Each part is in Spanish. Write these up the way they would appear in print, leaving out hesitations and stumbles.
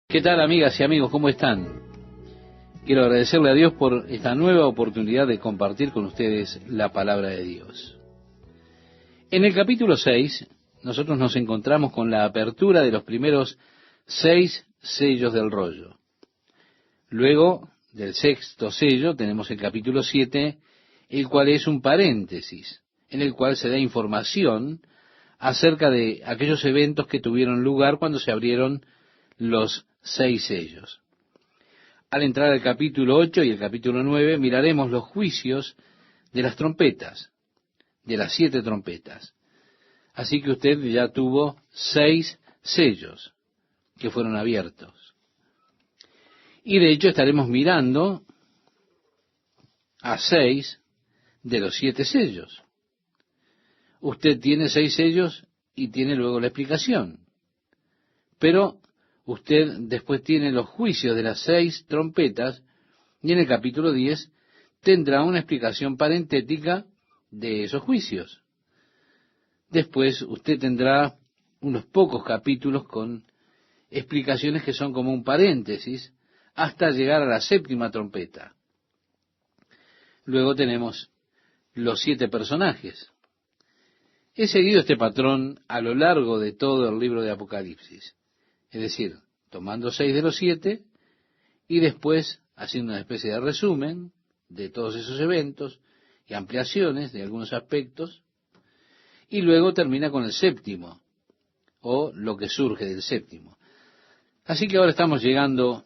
¿Qué tal, amigas y amigos? ¿Cómo están? Quiero agradecerle a Dios por esta nueva oportunidad de compartir con ustedes la palabra de Dios. En el capítulo 6, nosotros nos encontramos con la apertura de los primeros 6 sellos del rollo. Luego del sexto sello tenemos el capítulo 7, el cual es un paréntesis, en el cual se da información acerca de aquellos eventos que tuvieron lugar cuando se abrieron los 6 sellos. Al entrar al capítulo 8 y el capítulo 9, miraremos los juicios de las trompetas, de las 7 trompetas. Así que usted ya tuvo 6 sellos que fueron abiertos. Y de hecho estaremos mirando a 6 de los 7 sellos. Usted tiene 6 sellos y tiene luego la explicación. Pero usted después tiene los juicios de las 6 trompetas y en el capítulo 10 tendrá una explicación parentética de esos juicios. Después usted tendrá unos pocos capítulos con explicaciones que son como un paréntesis hasta llegar a la 7ª trompeta. Luego tenemos los 7 personajes. He seguido este patrón a lo largo de todo el libro de Apocalipsis. Es decir, tomando 6 de los 7 y después haciendo una especie de resumen de todos esos eventos y ampliaciones de algunos aspectos, y luego termina con el 7º, o lo que surge del 7º. Así que ahora estamos llegando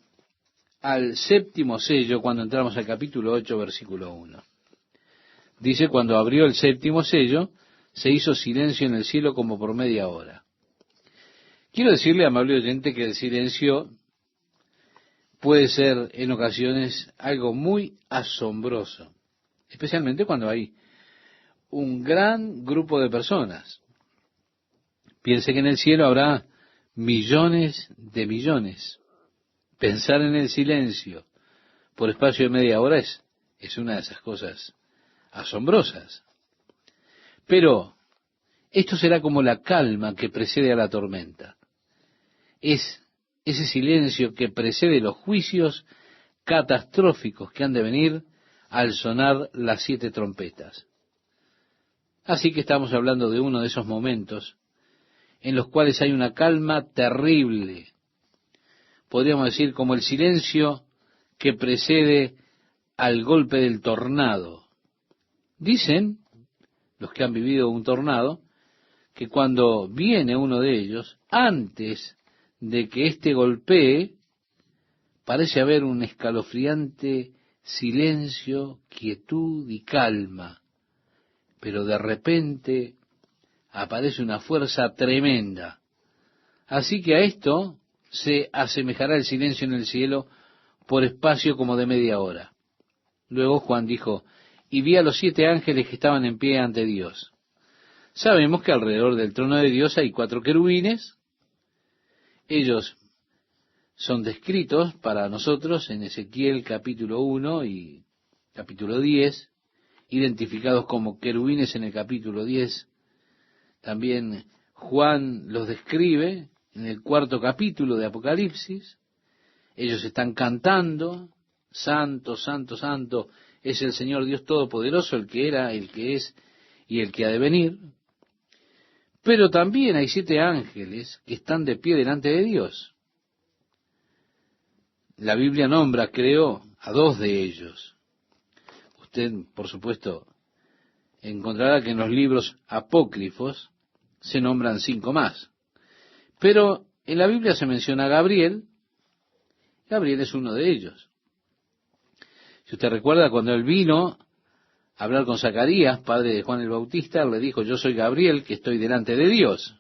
al 7º sello cuando entramos al capítulo 8, versículo 1. Dice, cuando abrió el 7º sello, se hizo silencio en el cielo como por media hora. Quiero decirle, amable oyente, que el silencio puede ser en ocasiones algo muy asombroso, especialmente cuando hay un gran grupo de personas. Piense que en el cielo habrá millones de millones. Pensar en el silencio por espacio de media hora es una de esas cosas asombrosas. Pero esto será como la calma que precede a la tormenta. Es ese silencio que precede los juicios catastróficos que han de venir al sonar las 7 trompetas. Así que estamos hablando de uno de esos momentos en los cuales hay una calma terrible. Podríamos decir como el silencio que precede al golpe del tornado. Dicen los que han vivido un tornado que cuando viene uno de ellos, antes de que éste golpee, parece haber un escalofriante silencio, quietud y calma, pero de repente aparece una fuerza tremenda. Así que a esto se asemejará el silencio en el cielo por espacio como de media hora. Luego Juan dijo, y vi a los 7 ángeles que estaban en pie ante Dios. Sabemos que alrededor del trono de Dios hay 4 querubines. Ellos son descritos para nosotros en Ezequiel capítulo 1 y capítulo 10, identificados como querubines en el capítulo 10. También Juan los describe en el 4º capítulo de Apocalipsis. Ellos están cantando, santo, santo, santo, es el Señor Dios Todopoderoso, el que era, el que es y el que ha de venir. Pero también hay 7 ángeles que están de pie delante de Dios. La Biblia nombra, creo, a 2 de ellos. Usted, por supuesto, encontrará que en los libros apócrifos se nombran 5 más. Pero en la Biblia se menciona a Gabriel. Gabriel es uno de ellos. Si usted recuerda, cuando él vino a hablar con Zacarías, padre de Juan el Bautista, él le dijo, yo soy Gabriel, que estoy delante de Dios.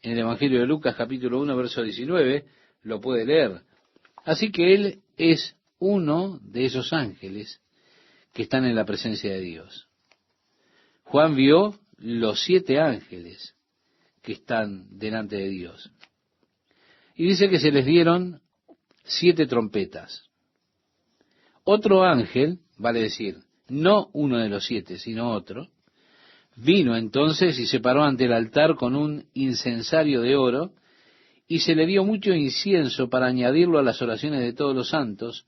En el Evangelio de Lucas, capítulo 1, verso 19, lo puede leer. Así que él es uno de esos ángeles que están en la presencia de Dios. Juan vio los 7 ángeles que están delante de Dios. Y dice que se les dieron 7 trompetas. Otro ángel, vale decir, no uno de los 7, sino otro, vino entonces y se paró ante el altar con un incensario de oro y se le dio mucho incienso para añadirlo a las oraciones de todos los santos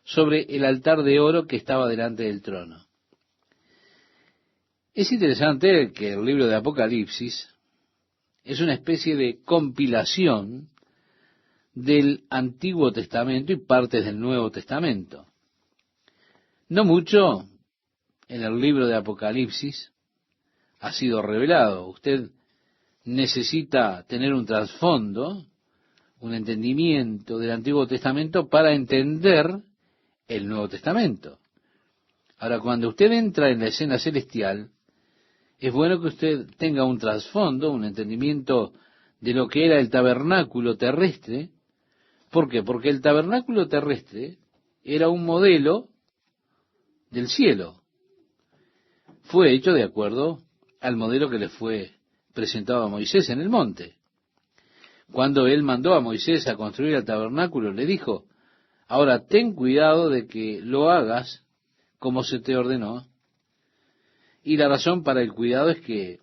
sobre el altar de oro que estaba delante del trono. Es interesante que el libro de Apocalipsis es una especie de compilación del Antiguo Testamento y partes del Nuevo Testamento. No mucho en el libro de Apocalipsis ha sido revelado. Usted necesita tener un trasfondo, un entendimiento del Antiguo Testamento para entender el Nuevo Testamento. Ahora, cuando usted entra en la escena celestial, es bueno que usted tenga un trasfondo, un entendimiento de lo que era el tabernáculo terrestre. ¿Por qué? Porque el tabernáculo terrestre era un modelo del cielo. Fue hecho de acuerdo al modelo que le fue presentado a Moisés en el monte. Cuando él mandó a Moisés a construir el tabernáculo, le dijo: ahora ten cuidado de que lo hagas como se te ordenó. Y la razón para el cuidado es que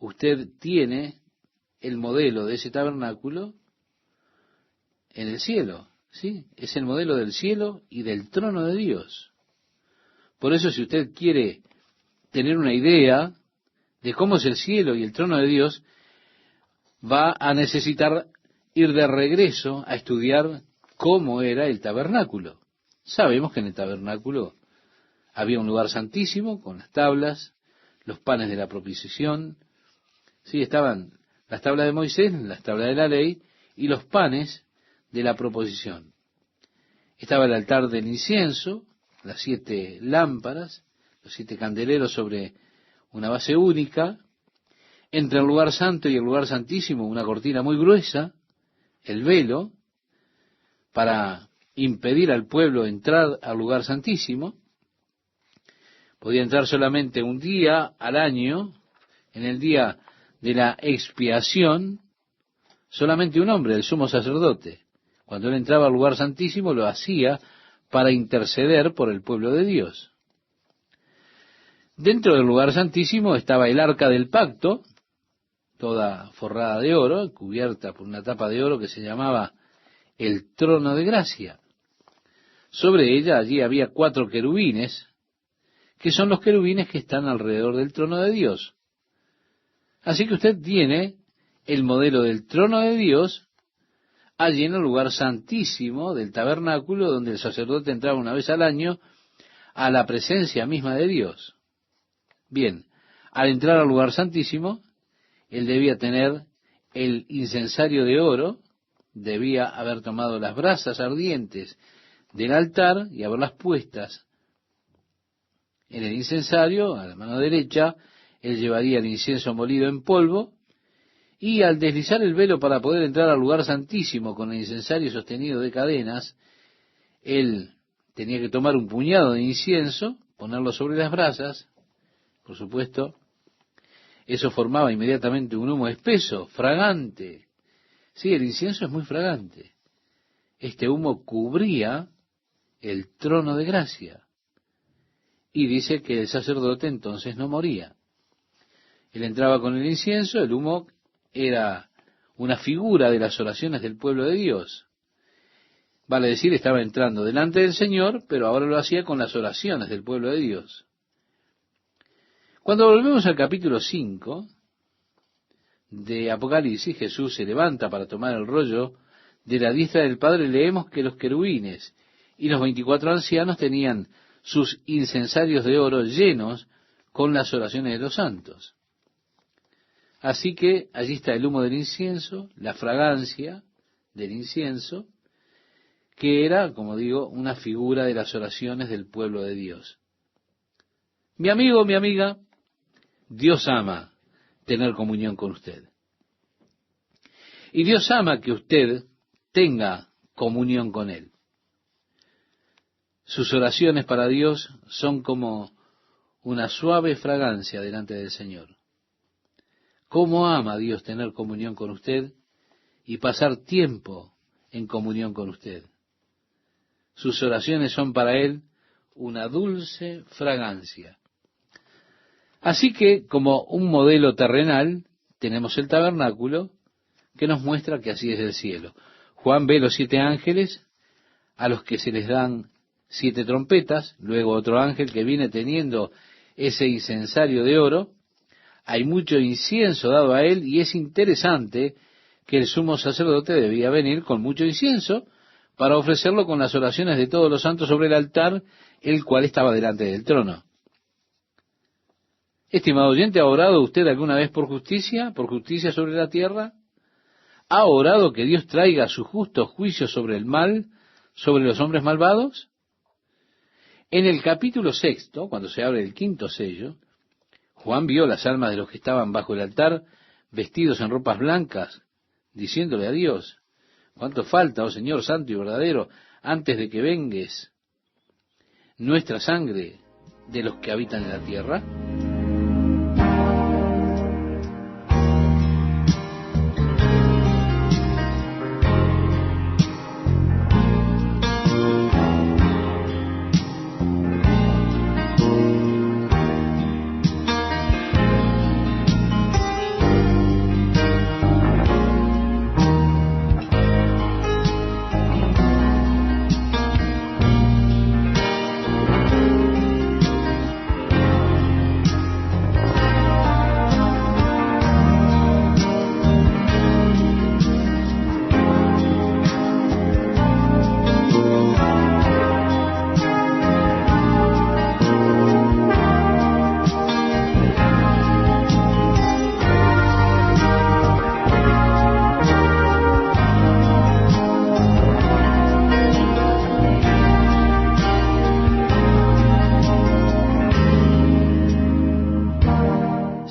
usted tiene el modelo de ese tabernáculo en el cielo, ¿sí? Es el modelo del cielo y del trono de Dios. Por eso, si usted quiere tener una idea de cómo es el cielo y el trono de Dios, va a necesitar ir de regreso a estudiar cómo era el tabernáculo. Sabemos que en el tabernáculo había un lugar santísimo con las tablas, los panes de la propiciación. Sí, estaban las tablas de Moisés, las tablas de la ley y los panes de la proposición. Estaba el altar del incienso, las 7 lámparas, los 7 candeleros sobre una base única. Entre el lugar santo y el lugar santísimo, una cortina muy gruesa, el velo, para impedir al pueblo entrar al lugar santísimo. Podía entrar solamente un día al año, en el día de la expiación, solamente un hombre, el sumo sacerdote. Cuando él entraba al lugar santísimo, lo hacía para interceder por el pueblo de Dios. Dentro del lugar santísimo estaba el arca del pacto, toda forrada de oro, cubierta por una tapa de oro que se llamaba el trono de gracia. Sobre ella allí había 4 querubines, que son los querubines que están alrededor del trono de Dios. Así que usted tiene el modelo del trono de Dios allí en el lugar santísimo del tabernáculo, donde el sacerdote entraba una vez al año a la presencia misma de Dios. Bien, al entrar al lugar santísimo, él debía tener el incensario de oro, debía haber tomado las brasas ardientes del altar y haberlas puestas en el incensario. A la mano derecha, él llevaría el incienso molido en polvo, y al deslizar el velo para poder entrar al lugar santísimo con el incensario sostenido de cadenas, él tenía que tomar un puñado de incienso, ponerlo sobre las brasas. Por supuesto, eso formaba inmediatamente un humo espeso, fragante. Sí, el incienso es muy fragante. Este humo cubría el trono de gracia. Y dice que el sacerdote entonces no moría. Él entraba con el incienso, el humo era una figura de las oraciones del pueblo de Dios. Vale decir, estaba entrando delante del Señor, pero ahora lo hacía con las oraciones del pueblo de Dios. Cuando volvemos al capítulo 5 de Apocalipsis, Jesús se levanta para tomar el rollo de la diestra del Padre. Leemos que los querubines y los 24 ancianos tenían sus incensarios de oro llenos con las oraciones de los santos. Así que allí está el humo del incienso, la fragancia del incienso, que era, como digo, una figura de las oraciones del pueblo de Dios. Mi amigo, mi amiga, Dios ama tener comunión con usted. Y Dios ama que usted tenga comunión con Él. Sus oraciones para Dios son como una suave fragancia delante del Señor. ¿Cómo ama Dios tener comunión con usted y pasar tiempo en comunión con usted? Sus oraciones son para Él una dulce fragancia. Así que, como un modelo terrenal, tenemos el tabernáculo que nos muestra que así es el cielo. Juan ve los 7 ángeles a los que se les dan 7 trompetas, luego otro ángel que viene teniendo ese incensario de oro. Hay mucho incienso dado a él, y es interesante que el sumo sacerdote debía venir con mucho incienso para ofrecerlo con las oraciones de todos los santos sobre el altar, el cual estaba delante del trono. Estimado oyente, ¿ha orado usted alguna vez por justicia sobre la tierra? ¿Ha orado que Dios traiga su justo juicio sobre el mal, sobre los hombres malvados? En el capítulo 6, cuando se abre el 5º sello, Juan vio las almas de los que estaban bajo el altar, vestidos en ropas blancas, diciéndole a Dios: ¿cuánto falta, oh Señor santo y verdadero, antes de que vengues nuestra sangre de los que habitan en la tierra?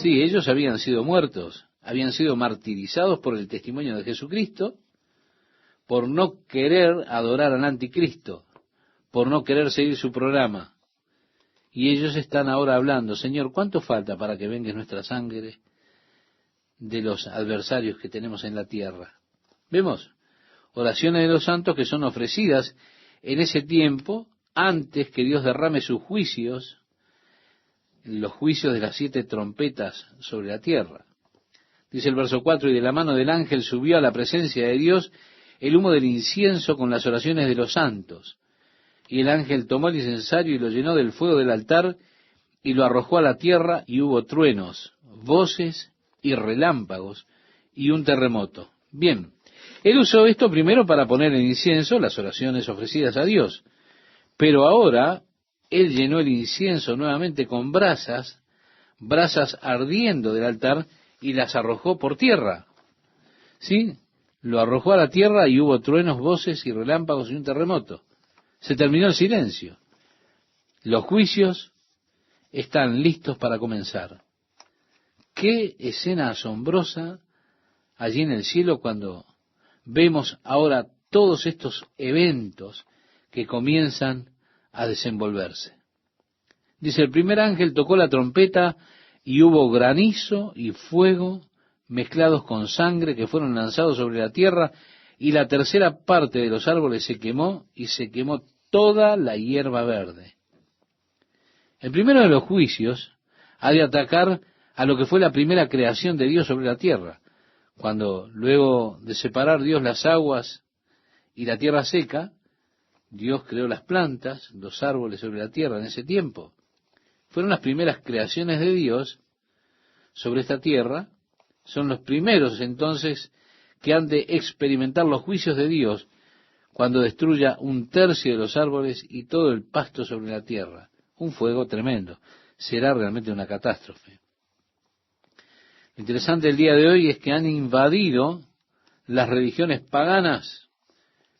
Sí, ellos habían sido muertos, habían sido martirizados por el testimonio de Jesucristo, por no querer adorar al anticristo, por no querer seguir su programa. Y ellos están ahora hablando: Señor, ¿cuánto falta para que vengue nuestra sangre de los adversarios que tenemos en la tierra? Vemos oraciones de los santos que son ofrecidas en ese tiempo, antes que Dios derrame sus juicios, los juicios de las 7 trompetas sobre la tierra. Dice el verso 4: y de la mano del ángel subió a la presencia de Dios el humo del incienso con las oraciones de los santos. Y el ángel tomó el incensario y lo llenó del fuego del altar y lo arrojó a la tierra, y hubo truenos, voces y relámpagos y un terremoto. Bien, él usó esto primero para poner en incienso las oraciones ofrecidas a Dios, pero ahora él llenó el incienso nuevamente con brasas ardiendo del altar, y las arrojó por tierra. ¿Sí? Lo arrojó a la tierra y hubo truenos, voces y relámpagos y un terremoto. Se terminó el silencio. Los juicios están listos para comenzar. Qué escena asombrosa allí en el cielo cuando vemos ahora todos estos eventos que comienzan a desenvolverse. Dice: el primer ángel tocó la trompeta y hubo granizo y fuego mezclados con sangre que fueron lanzados sobre la tierra, y la tercera parte de los árboles se quemó, y se quemó toda la hierba verde. El primero de los juicios ha de atacar a lo que fue la primera creación de Dios sobre la tierra, cuando luego de separar Dios las aguas y la tierra seca, Dios creó las plantas, los árboles sobre la tierra en ese tiempo. Fueron las primeras creaciones de Dios sobre esta tierra. Son los primeros entonces que han de experimentar los juicios de Dios cuando destruya 1/3 de los árboles y todo el pasto sobre la tierra. Un fuego tremendo. Será realmente una catástrofe. Lo interesante del día de hoy es que han invadido las religiones paganas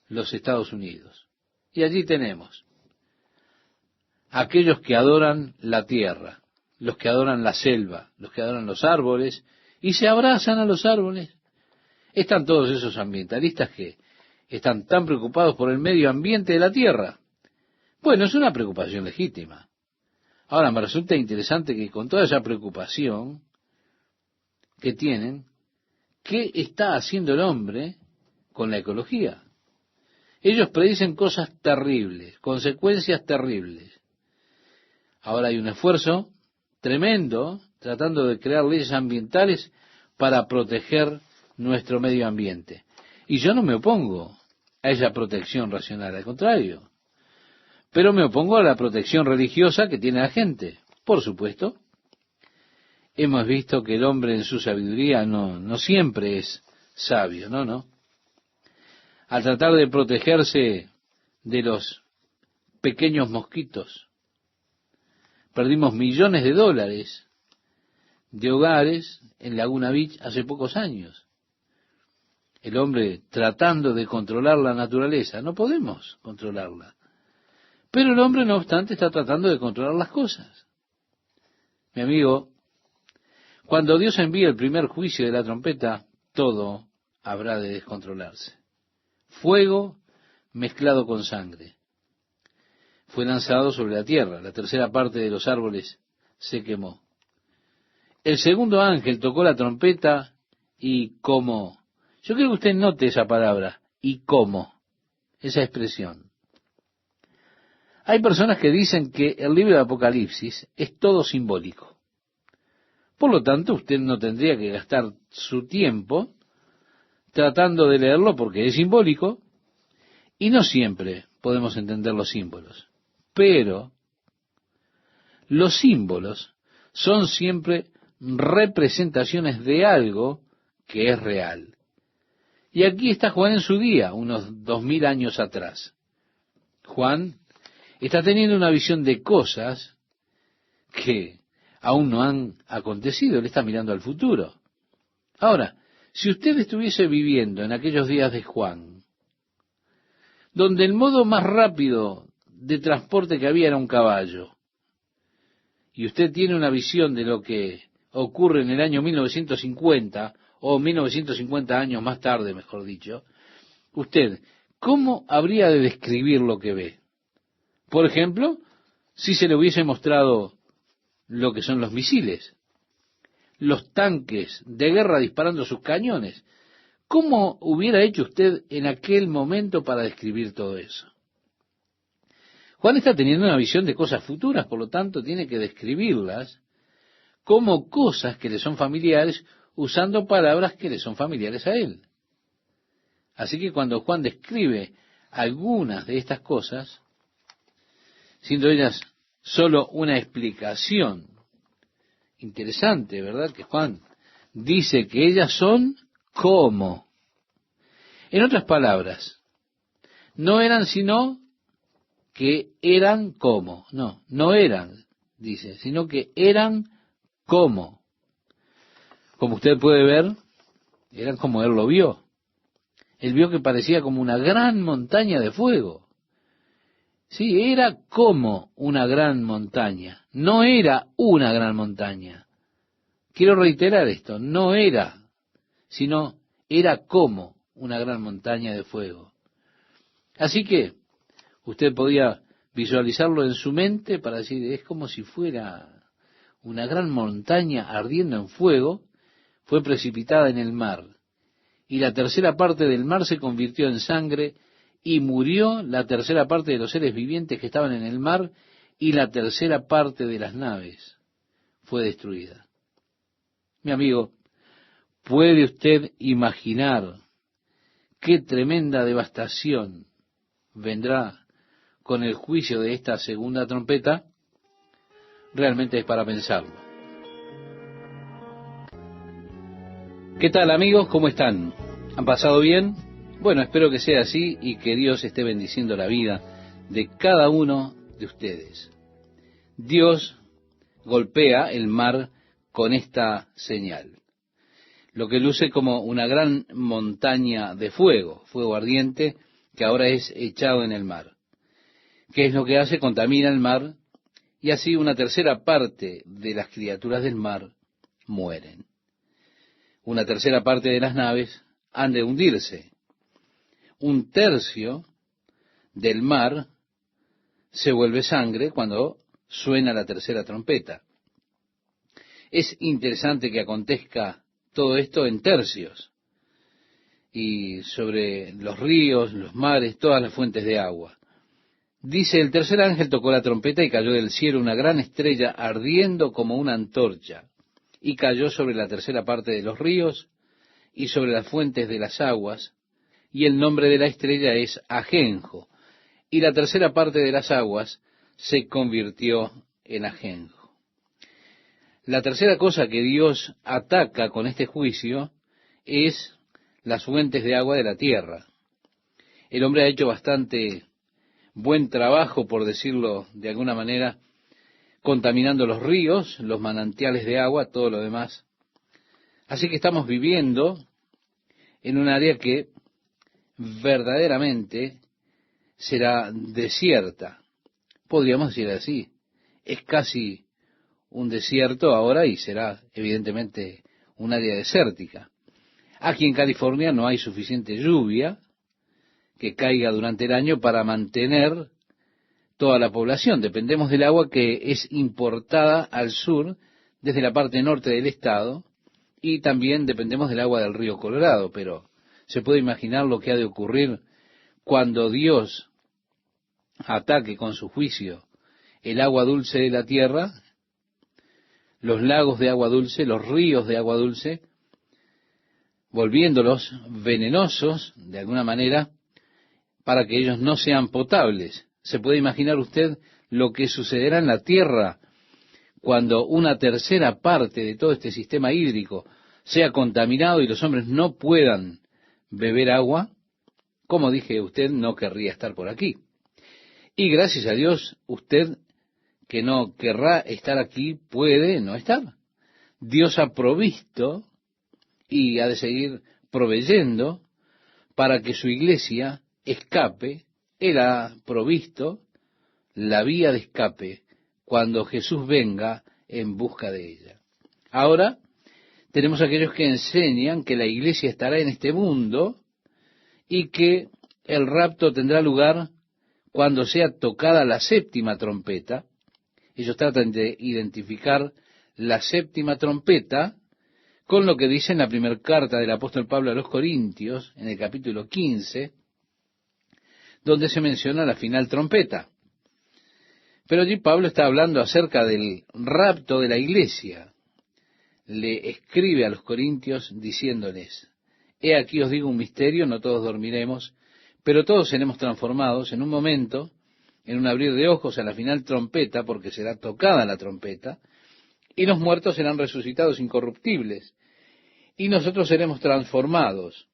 los Estados Unidos. Y allí tenemos aquellos que adoran la tierra, los que adoran la selva, los que adoran los árboles, y se abrazan a los árboles. Están todos esos ambientalistas que están tan preocupados por el medio ambiente de la tierra. Bueno, es una preocupación legítima. Ahora, me resulta interesante que con toda esa preocupación que tienen, ¿qué está haciendo el hombre con la ecología? Ellos predicen cosas terribles, consecuencias terribles. Ahora hay un esfuerzo tremendo tratando de crear leyes ambientales para proteger nuestro medio ambiente. Y yo no me opongo a esa protección racional, al contrario. Pero me opongo a la protección religiosa que tiene la gente. Por supuesto, hemos visto que el hombre en su sabiduría no siempre es sabio, no. Al tratar de protegerse de los pequeños mosquitos, perdimos millones de dólares de hogares en Laguna Beach hace pocos años. El hombre tratando de controlar la naturaleza, no podemos controlarla. Pero el hombre, no obstante, está tratando de controlar las cosas. Mi amigo, cuando Dios envíe el primer juicio de la trompeta, todo habrá de descontrolarse. Fuego mezclado con sangre. Fue lanzado sobre la tierra, la tercera parte de los árboles se quemó. El segundo ángel tocó la trompeta y como. Yo quiero que usted note esa palabra, y como, esa expresión. Hay personas que dicen que el libro de Apocalipsis es todo simbólico. Por lo tanto, usted no tendría que gastar su tiempo tratando de leerlo porque es simbólico y no siempre podemos entender los símbolos. Pero los símbolos son siempre representaciones de algo que es real. Y aquí está Juan en su día, unos 2000 años atrás. Juan está teniendo una visión de cosas que aún no han acontecido. Él está mirando al futuro. Ahora, si usted estuviese viviendo en aquellos días de Juan, donde el modo más rápido de transporte que había era un caballo, y usted tiene una visión de lo que ocurre en el año 1950, o 1950 años más tarde, mejor dicho, usted, ¿cómo habría de describir lo que ve? Por ejemplo, si se le hubiese mostrado lo que son los misiles, los tanques de guerra disparando sus cañones, ¿cómo hubiera hecho usted en aquel momento para describir todo eso? Juan está teniendo una visión de cosas futuras, por lo tanto tiene que describirlas como cosas que le son familiares, usando palabras que le son familiares a él. Así que cuando Juan describe algunas de estas cosas, siendo ellas solo una explicación interesante, ¿verdad? Que Juan dice que ellas son como. En otras palabras, no eran sino que eran como. No eran, dice, sino que eran como. Como usted puede ver, eran como él lo vio. Él vio que parecía como una gran montaña de fuego. Sí, era como una gran montaña. No era una gran montaña. Quiero reiterar esto, no era, sino era como una gran montaña de fuego. Así que usted podía visualizarlo en su mente para decir, es como si fuera una gran montaña ardiendo en fuego, fue precipitada en el mar, y la tercera parte del mar se convirtió en sangre, y murió la tercera parte de los seres vivientes que estaban en el mar, y la tercera parte de las naves fue destruida. Mi amigo, ¿puede usted imaginar qué tremenda devastación vendrá con el juicio de esta segunda trompeta? Realmente es para pensarlo. ¿Qué tal, amigos? ¿Cómo están? ¿Han pasado bien? Bueno, espero que sea así y que Dios esté bendiciendo la vida de cada uno de ustedes. Dios golpea el mar con esta señal, lo que luce como una gran montaña de fuego, fuego ardiente, que ahora es echado en el mar. ¿Qué es lo que hace? Contamina el mar, y así una tercera parte de las criaturas del mar mueren. Una tercera parte de las naves han de hundirse. Un tercio del mar se vuelve sangre cuando suena la tercera trompeta. Es interesante que acontezca todo esto en tercios, y sobre los ríos, los mares, todas las fuentes de agua. Dice, el tercer ángel tocó la trompeta y cayó del cielo una gran estrella ardiendo como una antorcha, y cayó sobre la tercera parte de los ríos y sobre las fuentes de las aguas, y el nombre de la estrella es Ajenjo, y la tercera parte de las aguas se convirtió en ajenjo. La tercera cosa que Dios ataca con este juicio es las fuentes de agua de la tierra. El hombre ha hecho bastante buen trabajo, por decirlo de alguna manera, contaminando los ríos, los manantiales de agua, todo lo demás. Así que estamos viviendo en un área que verdaderamente será desierta. Podríamos decir así. Es casi un desierto ahora y será evidentemente un área desértica. Aquí en California no hay suficiente lluvia que caiga durante el año para mantener toda la población. Dependemos del agua que es importada al sur desde la parte norte del estado, y también dependemos del agua del río Colorado, pero se puede imaginar lo que ha de ocurrir cuando Dios ataque con su juicio el agua dulce de la tierra, los lagos de agua dulce, los ríos de agua dulce, volviéndolos venenosos de alguna manera para que ellos no sean potables. ¿Se puede imaginar usted lo que sucederá en la tierra cuando una tercera parte de todo este sistema hídrico sea contaminado y los hombres no puedan beber agua? Como dije, usted no querría estar por aquí. Y gracias a Dios, usted que no querrá estar aquí puede no estar. Dios ha provisto y ha de seguir proveyendo para que su iglesia escape. Él ha provisto la vía de escape cuando Jesús venga en busca de ella. Ahora tenemos aquellos que enseñan que la iglesia estará en este mundo y que el rapto tendrá lugar cuando sea tocada la séptima trompeta. Ellos tratan de identificar la séptima trompeta con lo que dice en la primera carta del apóstol Pablo a los Corintios, en el capítulo 15, donde se menciona la final trompeta. Pero allí Pablo está hablando acerca del rapto de la iglesia. Le escribe a los Corintios diciéndoles: he aquí os digo un misterio, no todos dormiremos, pero todos seremos transformados en un momento, en un abrir de ojos, a la final trompeta, porque será tocada la trompeta, y los muertos serán resucitados incorruptibles, y nosotros seremos transformados,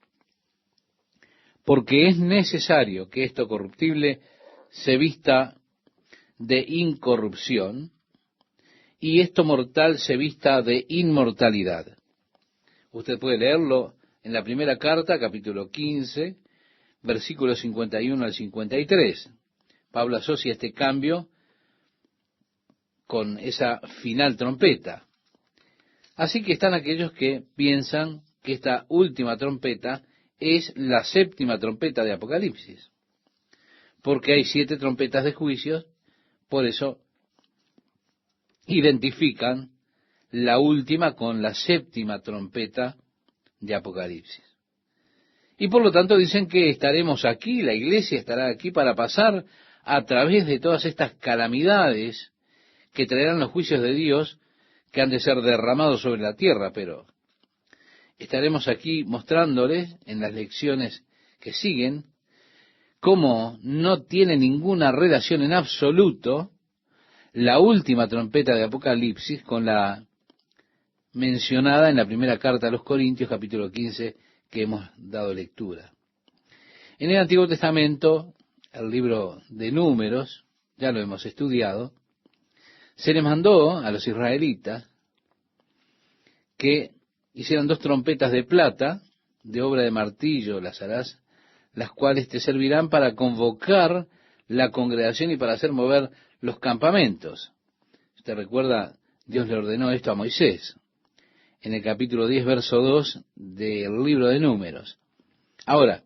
porque es necesario que esto corruptible se vista de incorrupción, y esto mortal se vista de inmortalidad. Usted puede leerlo en la primera carta, capítulo 15, versículos 51 al 53. Pablo asocia este cambio con esa final trompeta. Así que están aquellos que piensan que esta última trompeta es la séptima trompeta de Apocalipsis, porque hay 7 trompetas de juicios. Por eso identifican la última con la séptima trompeta de Apocalipsis. Y por lo tanto dicen que estaremos aquí, la iglesia estará aquí para pasar a través de todas estas calamidades que traerán los juicios de Dios que han de ser derramados sobre la tierra, pero estaremos aquí mostrándoles en las lecciones que siguen cómo no tiene ninguna relación en absoluto la última trompeta de Apocalipsis con la mencionada en la primera carta a los Corintios, capítulo 15, que hemos dado lectura. En el Antiguo Testamento, el libro de Números, ya lo hemos estudiado, se les mandó a los israelitas que hicieran 2 trompetas de plata, de obra de martillo las harás, las cuales te servirán para convocar la congregación y para hacer mover los campamentos. Usted recuerda, Dios le ordenó esto a Moisés, en el capítulo 10, verso 2 del libro de Números. Ahora,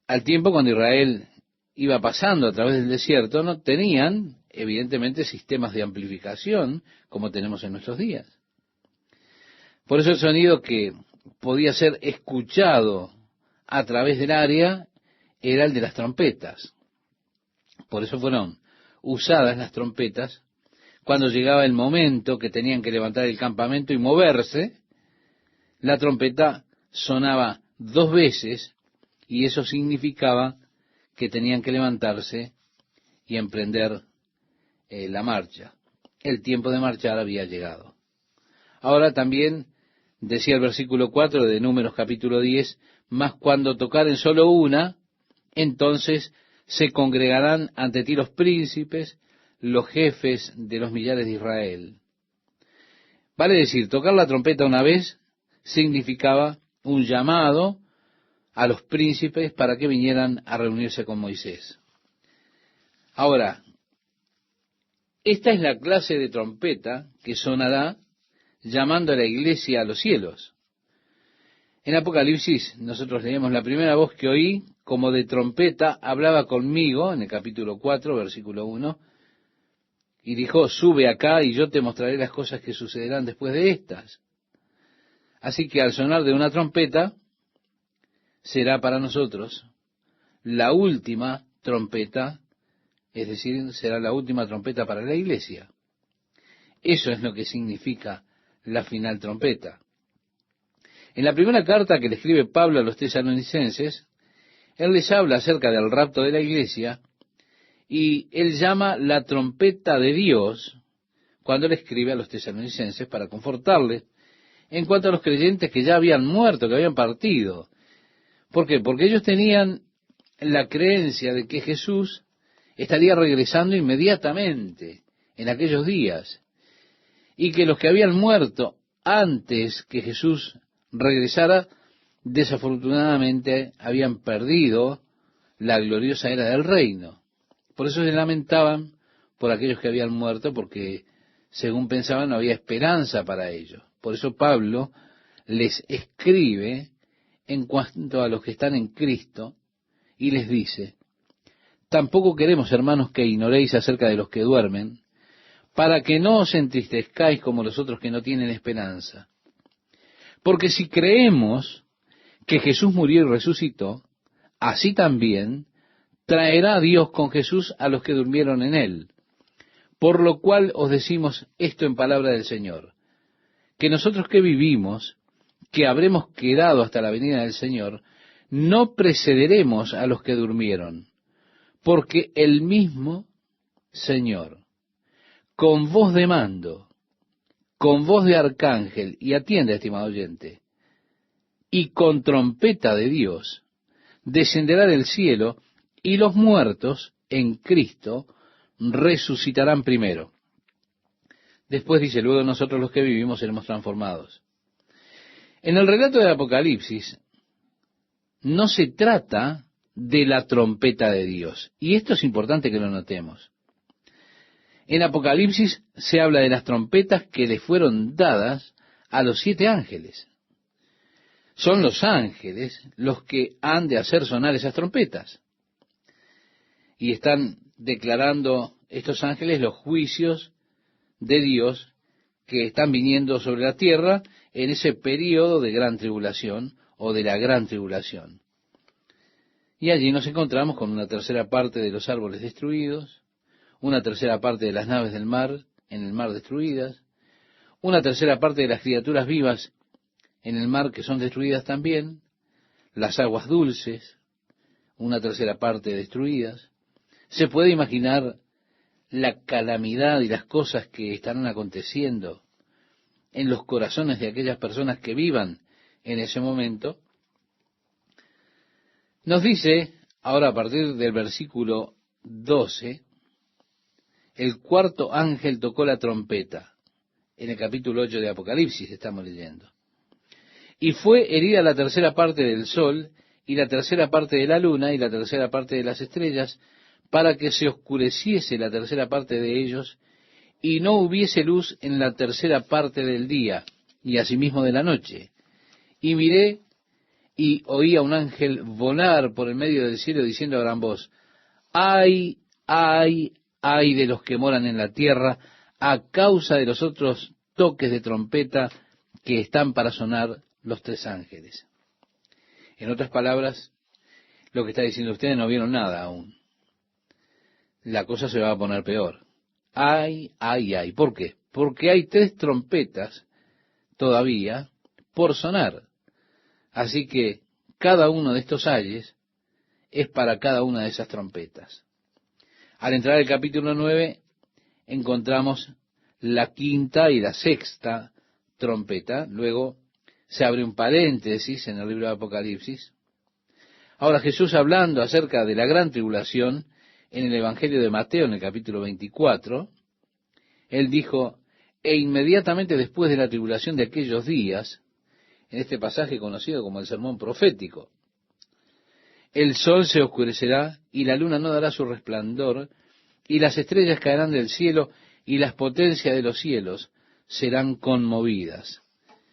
al tiempo cuando Israel iba pasando a través del desierto, no tenían, evidentemente, sistemas de amplificación como tenemos en nuestros días. Por eso el sonido que podía ser escuchado a través del área era el de las trompetas. Por eso fueron usadas las trompetas cuando llegaba el momento que tenían que levantar el campamento y moverse. La trompeta sonaba 2 veces y eso significaba que tenían que levantarse y emprender la marcha. El tiempo de marchar había llegado. Ahora también decía el versículo 4 de Números capítulo 10, mas cuando tocaren solo una, entonces se congregarán ante ti los príncipes, los jefes de los millares de Israel. Vale decir, tocar la trompeta una vez significaba un llamado a los príncipes para que vinieran a reunirse con Moisés. Ahora, esta es la clase de trompeta que sonará llamando a la iglesia a los cielos. En Apocalipsis nosotros leemos: la primera voz que oí, como de trompeta, hablaba conmigo, en el capítulo 4, versículo 1, y dijo: sube acá y yo te mostraré las cosas que sucederán después de estas. Así que al sonar de una trompeta, será para nosotros la última trompeta, es decir, será la última trompeta para la iglesia. Eso es lo que significa la final trompeta. En la primera carta que le escribe Pablo a los tesalonicenses, él les habla acerca del rapto de la iglesia, y él llama la trompeta de Dios cuando le escribe a los tesalonicenses para confortarles en cuanto a los creyentes que ya habían muerto, que habían partido. ¿Por qué? Porque ellos tenían la creencia de que Jesús estaría regresando inmediatamente en aquellos días, y que los que habían muerto antes que Jesús regresara, desafortunadamente habían perdido la gloriosa era del reino. Por eso se lamentaban por aquellos que habían muerto, porque según pensaban no había esperanza para ellos. Por eso Pablo les escribe en cuanto a los que están en Cristo y les dice: tampoco queremos, hermanos, que ignoréis acerca de los que duermen, para que no os entristezcáis como los otros que no tienen esperanza. Porque si creemos que Jesús murió y resucitó, así también traerá Dios con Jesús a los que durmieron en él. Por lo cual os decimos esto en palabra del Señor, que nosotros que vivimos, que habremos quedado hasta la venida del Señor, no precederemos a los que durmieron, porque el mismo Señor, con voz de mando, con voz de arcángel, y atiende, estimado oyente, y con trompeta de Dios, descenderá del cielo, y los muertos en Cristo resucitarán primero. Después dice: luego nosotros los que vivimos seremos transformados. En el relato del Apocalipsis no se trata de la trompeta de Dios, y esto es importante que lo notemos. En Apocalipsis se habla de las trompetas que le fueron dadas a los 7 ángeles. Son los ángeles los que han de hacer sonar esas trompetas. Y están declarando estos ángeles los juicios de Dios que están viniendo sobre la tierra en ese período de gran tribulación o de la gran tribulación. Y allí nos encontramos con una tercera parte de los árboles destruidos, una tercera parte de las naves del mar, en el mar destruidas, una tercera parte de las criaturas vivas en el mar que son destruidas también, las aguas dulces, una tercera parte destruidas. Se puede imaginar la calamidad y las cosas que estarán aconteciendo en los corazones de aquellas personas que vivan en ese momento. Nos dice ahora, a partir del versículo 12, el cuarto ángel tocó la trompeta. En el capítulo 8 de Apocalipsis estamos leyendo. Y fue herida la tercera parte del sol, y la tercera parte de la luna, y la tercera parte de las estrellas, para que se oscureciese la tercera parte de ellos, y no hubiese luz en la tercera parte del día, y asimismo de la noche. Y miré, y oí a un ángel volar por el medio del cielo, diciendo a gran voz: ¡ay, ay, ay de los que moran en la tierra, a causa de los otros toques de trompeta que están para sonar los 3 ángeles! En otras palabras, lo que está diciendo: ustedes no vieron nada aún. La cosa se va a poner peor. ¡Ay, ay, ay! ¿Por qué? Porque hay 3 trompetas todavía por sonar. Así que cada uno de estos ayes es para cada una de esas trompetas. Al entrar al capítulo 9, encontramos la quinta y la sexta trompeta. Luego se abre un paréntesis en el libro de Apocalipsis. Ahora Jesús, hablando acerca de la gran tribulación en el Evangelio de Mateo, en el capítulo 24, él dijo: e inmediatamente después de la tribulación de aquellos días, en este pasaje conocido como el sermón profético, el sol se oscurecerá y la luna no dará su resplandor, y las estrellas caerán del cielo, y las potencias de los cielos serán conmovidas.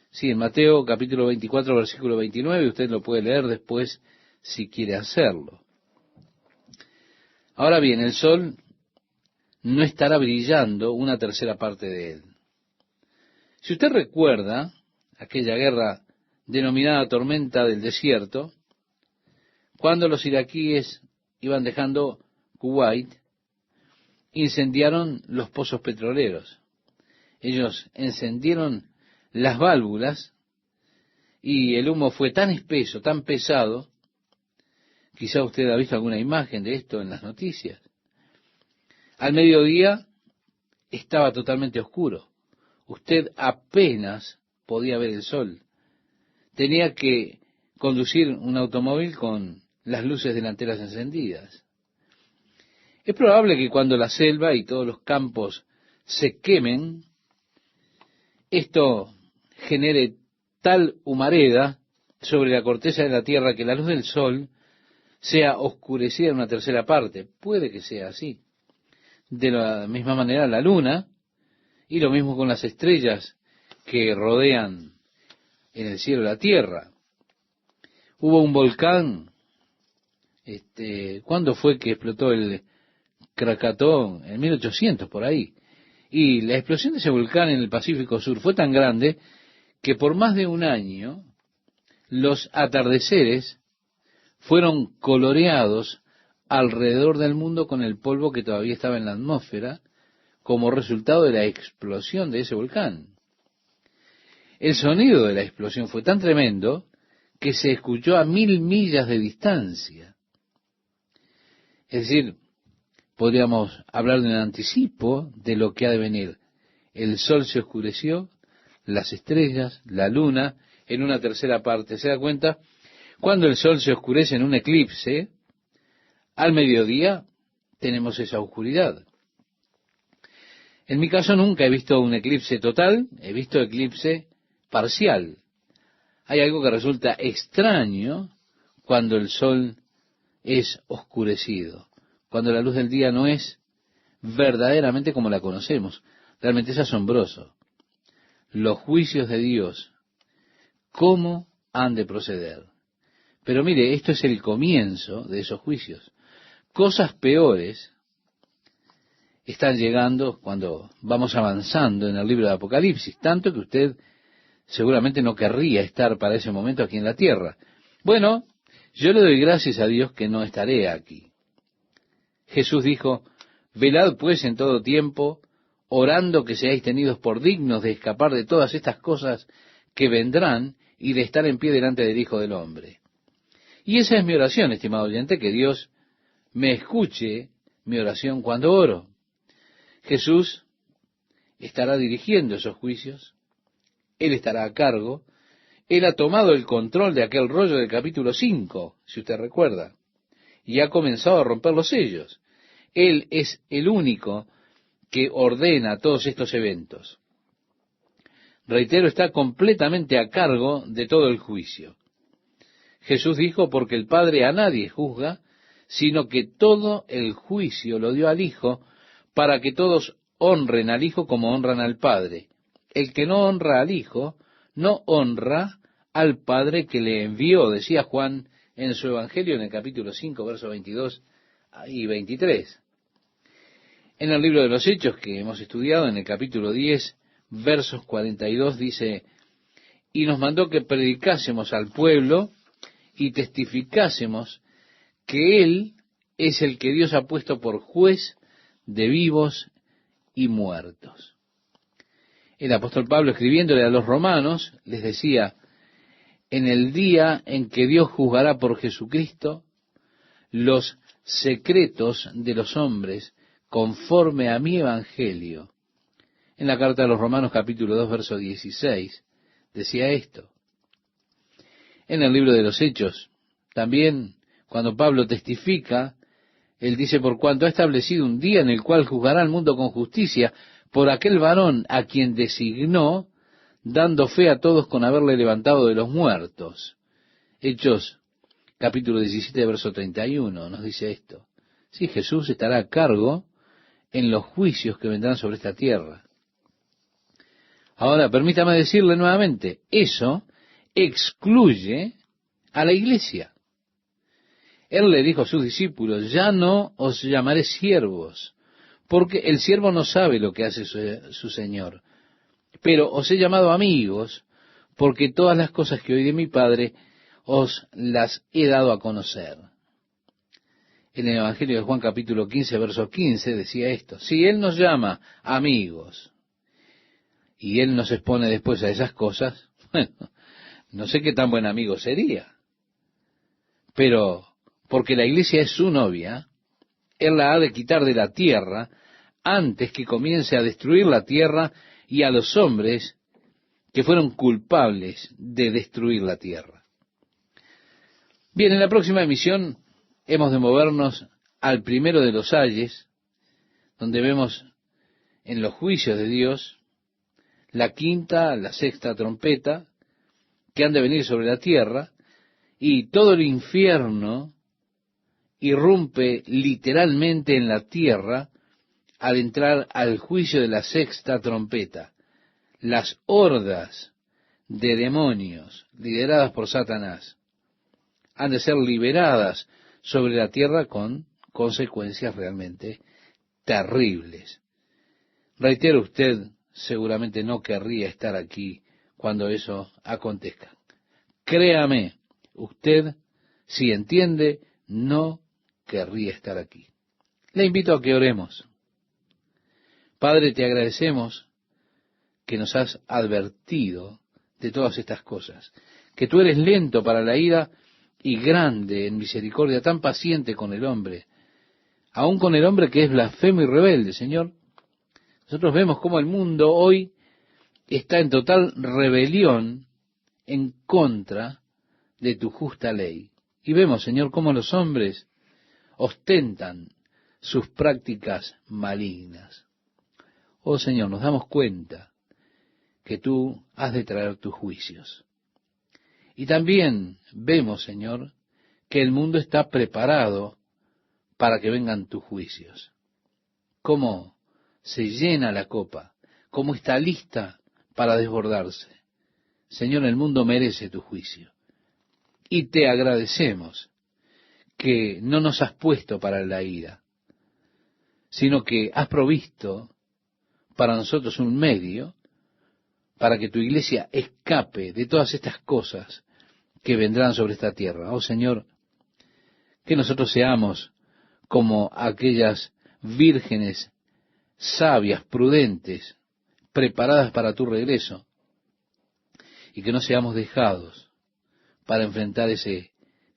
Sí, en Mateo capítulo 24, versículo 29, usted lo puede leer después si quiere hacerlo. Ahora bien, el sol no estará brillando una tercera parte de él. Si usted recuerda aquella guerra denominada tormenta del desierto, cuando los iraquíes iban dejando Kuwait, incendiaron los pozos petroleros. Ellos encendieron las válvulas y el humo fue tan espeso, tan pesado, quizá usted ha visto alguna imagen de esto en las noticias. Al mediodía estaba totalmente oscuro. Usted apenas podía ver el sol. Tenía que conducir un automóvil con las luces delanteras encendidas. Es probable que cuando la selva y todos los campos se quemen, esto genere tal humareda sobre la corteza de la tierra que la luz del sol sea oscurecida en una tercera parte. Puede que sea así. De la misma manera la luna, y lo mismo con las estrellas que rodean en el cielo la tierra. Hubo un volcán, ¿cuándo fue que explotó el Krakatau? En 1800 por ahí. Y la explosión de ese volcán en el Pacífico Sur fue tan grande que por más de un año los atardeceres fueron coloreados alrededor del mundo con el polvo que todavía estaba en la atmósfera como resultado de la explosión de ese volcán. El sonido de la explosión fue tan tremendo que se escuchó a 1000 millas de distancia. Es decir, podríamos hablar de un anticipo de lo que ha de venir. El sol se oscureció, las estrellas, la luna, en una tercera parte. ¿Se da cuenta? Cuando el sol se oscurece en un eclipse, al mediodía tenemos esa oscuridad. En mi caso nunca he visto un eclipse total, he visto eclipse parcial. Hay algo que resulta extraño cuando el sol es oscurecido, cuando la luz del día no es verdaderamente como la conocemos. Realmente es asombroso. Los juicios de Dios, ¿cómo han de proceder? Pero mire, esto es el comienzo de esos juicios. Cosas peores están llegando cuando vamos avanzando en el libro de Apocalipsis, tanto que usted seguramente no querría estar para ese momento aquí en la tierra. Bueno, yo le doy gracias a Dios que no estaré aquí. Jesús dijo: velad pues en todo tiempo, orando que seáis tenidos por dignos de escapar de todas estas cosas que vendrán y de estar en pie delante del Hijo del Hombre. Y esa es mi oración, estimado oyente, que Dios me escuche mi oración cuando oro. Jesús estará dirigiendo esos juicios, Él estará a cargo, Él ha tomado el control de aquel rollo del capítulo 5, si usted recuerda, y ha comenzado a romper los sellos. Él es el único que ordena todos estos eventos. Reitero, está completamente a cargo de todo el juicio. Jesús dijo: porque el Padre a nadie juzga, sino que todo el juicio lo dio al Hijo, para que todos honren al Hijo como honran al Padre. El que no honra al Hijo, no honra al Padre que le envió, decía Juan en su Evangelio en el capítulo 5, versos 22 y 23. En el libro de los Hechos que hemos estudiado, en el capítulo 10, versos 42, dice: y nos mandó que predicásemos al pueblo y testificásemos que Él es el que Dios ha puesto por juez de vivos y muertos. El apóstol Pablo, escribiéndole a los romanos, les decía: en el día en que Dios juzgará por Jesucristo los secretos de los hombres conforme a mi evangelio. En la carta de los Romanos capítulo 2 verso 16 decía esto. En el libro de los Hechos también, cuando Pablo testifica, él dice: por cuanto ha establecido un día en el cual juzgará al mundo con justicia por aquel varón a quien designó, dando fe a todos con haberle levantado de los muertos. Hechos capítulo 17 verso 31 nos dice esto. Sí, Jesús estará a cargo en los juicios que vendrán sobre esta tierra. Ahora, permítame decirle nuevamente, eso excluye a la iglesia. Él le dijo a sus discípulos: ya no os llamaré siervos, porque el siervo no sabe lo que hace su señor, pero os he llamado amigos, porque todas las cosas que oí de mi Padre os las he dado a conocer. En el Evangelio de Juan capítulo 15, verso 15 decía esto: si Él nos llama amigos, y Él nos expone después a esas cosas, bueno, no sé qué tan buen amigo sería. Pero, porque la iglesia es su novia, Él la ha de quitar de la tierra antes que comience a destruir la tierra y a los hombres que fueron culpables de destruir la tierra. Bien, en la próxima emisión hemos de movernos al primero de los ayes, donde vemos en los juicios de Dios la quinta, la sexta trompeta que han de venir sobre la tierra, y todo el infierno irrumpe literalmente en la tierra al entrar al juicio de la sexta trompeta. Las hordas de demonios lideradas por Satanás han de ser liberadas sobre la tierra con consecuencias realmente terribles. Reitero, usted seguramente no querría estar aquí cuando eso acontezca. Créame, usted, si entiende, no querría estar aquí. Le invito a que oremos. Padre, te agradecemos que nos has advertido de todas estas cosas, que tú eres lento para la ira y grande en misericordia, tan paciente con el hombre, aun con el hombre que es blasfemo y rebelde, Señor. Nosotros vemos cómo el mundo hoy está en total rebelión en contra de tu justa ley. Y vemos, Señor, cómo los hombres ostentan sus prácticas malignas. Oh Señor, nos damos cuenta que tú has de traer tus juicios. Y también vemos, Señor, que el mundo está preparado para que vengan tus juicios. Cómo se llena la copa, cómo está lista para desbordarse. Señor, el mundo merece tu juicio. Y te agradecemos que no nos has puesto para la ira, sino que has provisto para nosotros un medio para que tu iglesia escape de todas estas cosas que vendrán sobre esta tierra. Oh Señor, que nosotros seamos como aquellas vírgenes sabias, prudentes, preparadas para tu regreso, y que no seamos dejados para enfrentar ese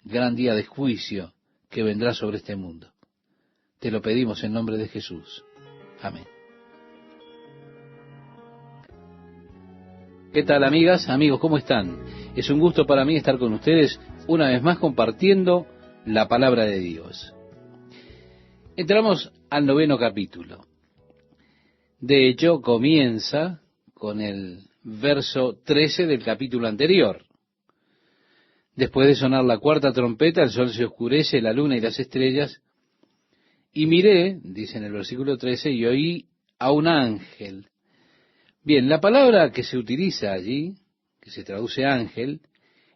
gran día de juicio que vendrá sobre este mundo. Te lo pedimos en nombre de Jesús. Amén. ¿Qué tal, amigas, amigos? ¿Cómo están? Es un gusto para mí estar con ustedes una vez más compartiendo la palabra de Dios. Entramos al 9º capítulo. De hecho, comienza con el verso 13 del capítulo anterior. Después de sonar la cuarta trompeta, el sol se oscurece, la luna y las estrellas, y miré, dice en el versículo 13, y oí a un ángel. Bien, la palabra que se utiliza allí, que se traduce ángel,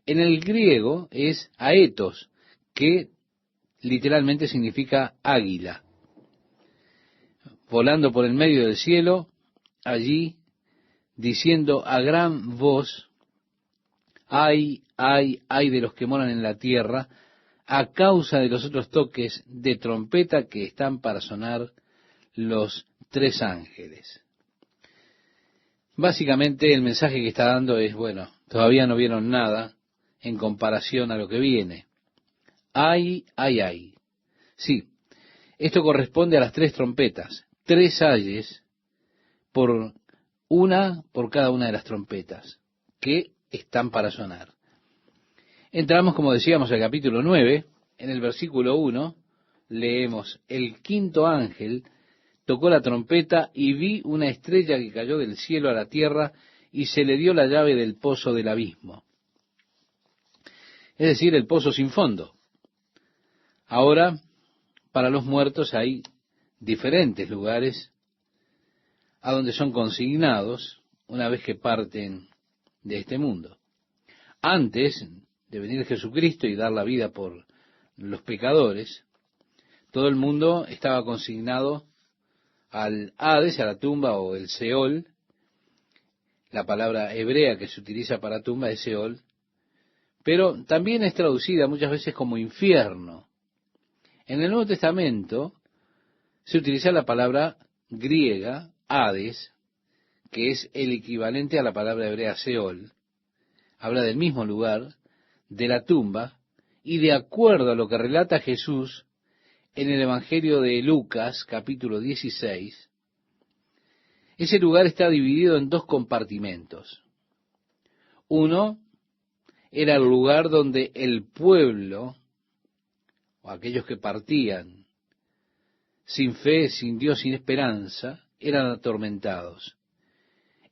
en el griego es aetos, que literalmente significa águila. Volando por el medio del cielo, allí, diciendo a gran voz: ay, ay, ay de los que moran en la tierra, a causa de los otros toques de trompeta que están para sonar los 3 ángeles. Básicamente el mensaje que está dando es, bueno, todavía no vieron nada, en comparación a lo que viene. Ay, ay, ay. Sí, esto corresponde a las 3 trompetas, 3 ayes por cada una de las trompetas que están para sonar. Entramos, como decíamos, al capítulo 9, en el versículo 1, leemos: el quinto ángel tocó la trompeta y vi una estrella que cayó del cielo a la tierra y se le dio la llave del pozo del abismo. Es decir, el pozo sin fondo. Ahora, para los muertos hay diferentes lugares a donde son consignados una vez que parten de este mundo. Antes de venir Jesucristo y dar la vida por los pecadores, todo el mundo estaba consignado al Hades, a la tumba, o el Seol. La palabra hebrea que se utiliza para tumba es Seol, pero también es traducida muchas veces como infierno. En el Nuevo Testamento se utiliza la palabra griega Hades, que es el equivalente a la palabra hebrea Seol. Habla del mismo lugar, de la tumba, y de acuerdo a lo que relata Jesús en el Evangelio de Lucas, capítulo 16, ese lugar está dividido en 2 compartimentos. Uno era el lugar donde el pueblo, o aquellos que partían sin fe, sin Dios, sin esperanza, eran atormentados.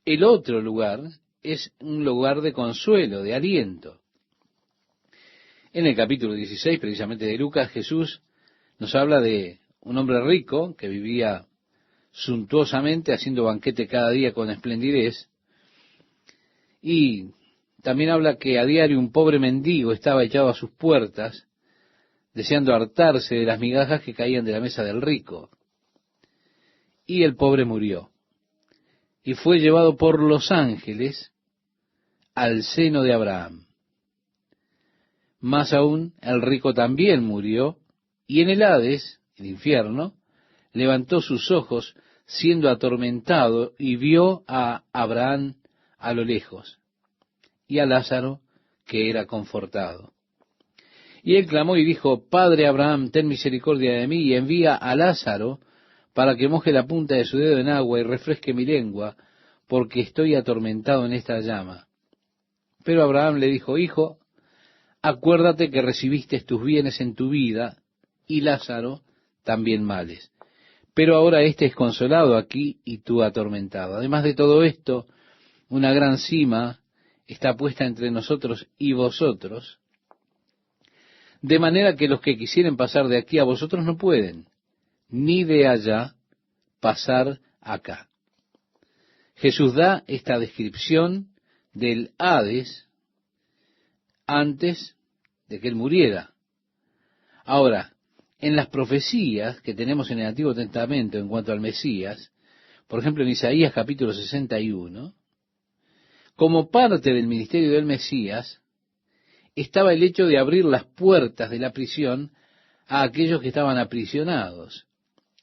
El otro lugar es un lugar de consuelo, de aliento. En el capítulo 16, precisamente de Lucas, Jesús nos habla de un hombre rico que vivía suntuosamente, haciendo banquete cada día con esplendidez, y también habla que a diario un pobre mendigo estaba echado a sus puertas, deseando hartarse de las migajas que caían de la mesa del rico. Y el pobre murió, y fue llevado por los ángeles al seno de Abraham. Más aún, el rico también murió, y en el Hades, el infierno, levantó sus ojos siendo atormentado y vio a Abraham a lo lejos y a Lázaro que era confortado. Y él clamó y dijo: Padre Abraham, ten misericordia de mí y envía a Lázaro para que moje la punta de su dedo en agua y refresque mi lengua, porque estoy atormentado en esta llama. Pero Abraham le dijo: Hijo, acuérdate que recibiste tus bienes en tu vida, y Lázaro también males. Pero ahora éste es consolado aquí y tú atormentado. Además de todo esto, una gran sima está puesta entre nosotros y vosotros, de manera que los que quisieren pasar de aquí a vosotros no pueden, ni de allá pasar acá. Jesús da esta descripción del Hades antes de que él muriera. Ahora, en las profecías que tenemos en el Antiguo Testamento en cuanto al Mesías, por ejemplo en Isaías capítulo 61, como parte del ministerio del Mesías, estaba el hecho de abrir las puertas de la prisión a aquellos que estaban aprisionados.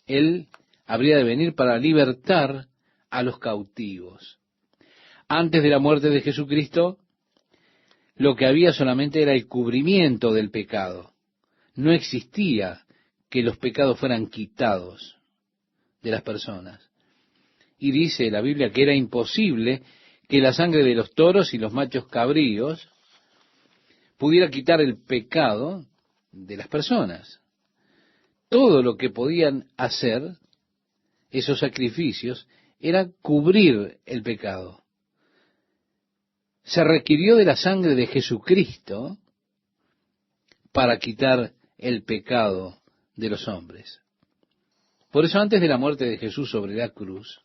Él habría de venir para libertar a los cautivos. Antes de la muerte de Jesucristo, lo que había solamente era el cubrimiento del pecado. No existía que los pecados fueran quitados de las personas. Y dice la Biblia que era imposible que la sangre de los toros y los machos cabríos pudiera quitar el pecado de las personas. Todo lo que podían hacer esos sacrificios era cubrir el pecado. Se requirió de la sangre de Jesucristo para quitar el pecado de los hombres. Por eso, antes de la muerte de Jesús sobre la cruz,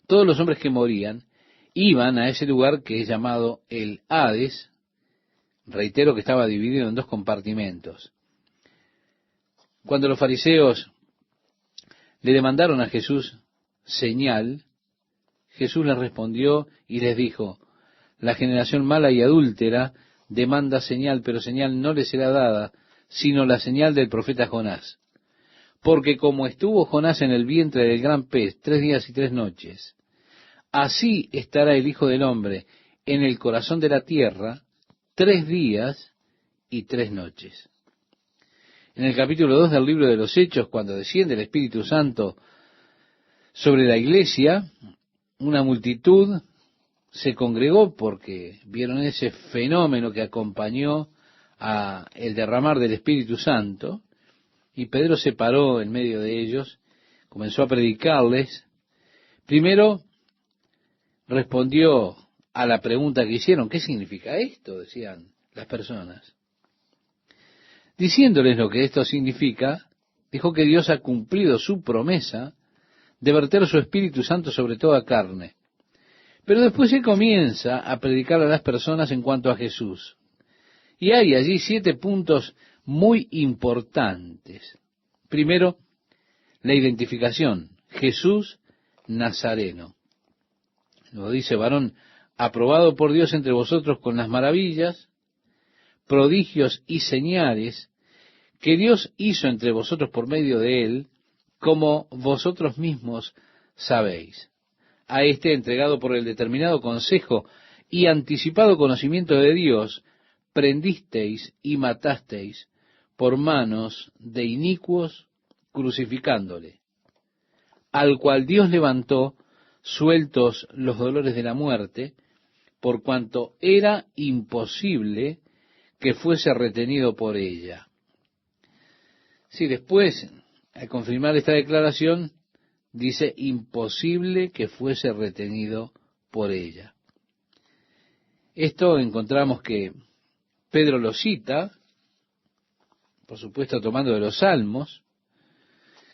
todos los hombres que morían iban a ese lugar que es llamado el Hades. Reitero que estaba dividido en 2 compartimentos. Cuando los fariseos le demandaron a Jesús señal, Jesús les respondió y les dijo: la generación mala y adúltera demanda señal, pero señal no le será dada, sino la señal del profeta Jonás. Porque como estuvo Jonás en el vientre del gran pez 3 días y 3 noches, así estará el Hijo del Hombre en el corazón de la tierra 3 días y 3 noches. En el capítulo 2 del libro de los Hechos, cuando desciende el Espíritu Santo sobre la iglesia, una multitud se congregó porque vieron ese fenómeno que acompañó a el derramar del Espíritu Santo, y Pedro se paró en medio de ellos, comenzó a predicarles. Primero respondió a la pregunta que hicieron: ¿qué significa esto?, decían las personas. Diciéndoles lo que esto significa, dijo que Dios ha cumplido su promesa de verter su Espíritu Santo sobre toda carne. Pero después él comienza a predicar a las personas en cuanto a Jesús. Y hay allí 7 puntos muy importantes. Primero, la identificación: Jesús Nazareno. Lo dice: varón aprobado por Dios entre vosotros con las maravillas, prodigios y señales que Dios hizo entre vosotros por medio de él, como vosotros mismos sabéis. A este, entregado por el determinado consejo y anticipado conocimiento de Dios, prendisteis y matasteis por manos de inicuos, crucificándole, al cual Dios levantó, sueltos los dolores de la muerte, por cuanto era imposible que fuese retenido por ella. Sí, después, al confirmar esta declaración, dice: imposible que fuese retenido por ella. Esto encontramos que Pedro lo cita, por supuesto tomando de los Salmos,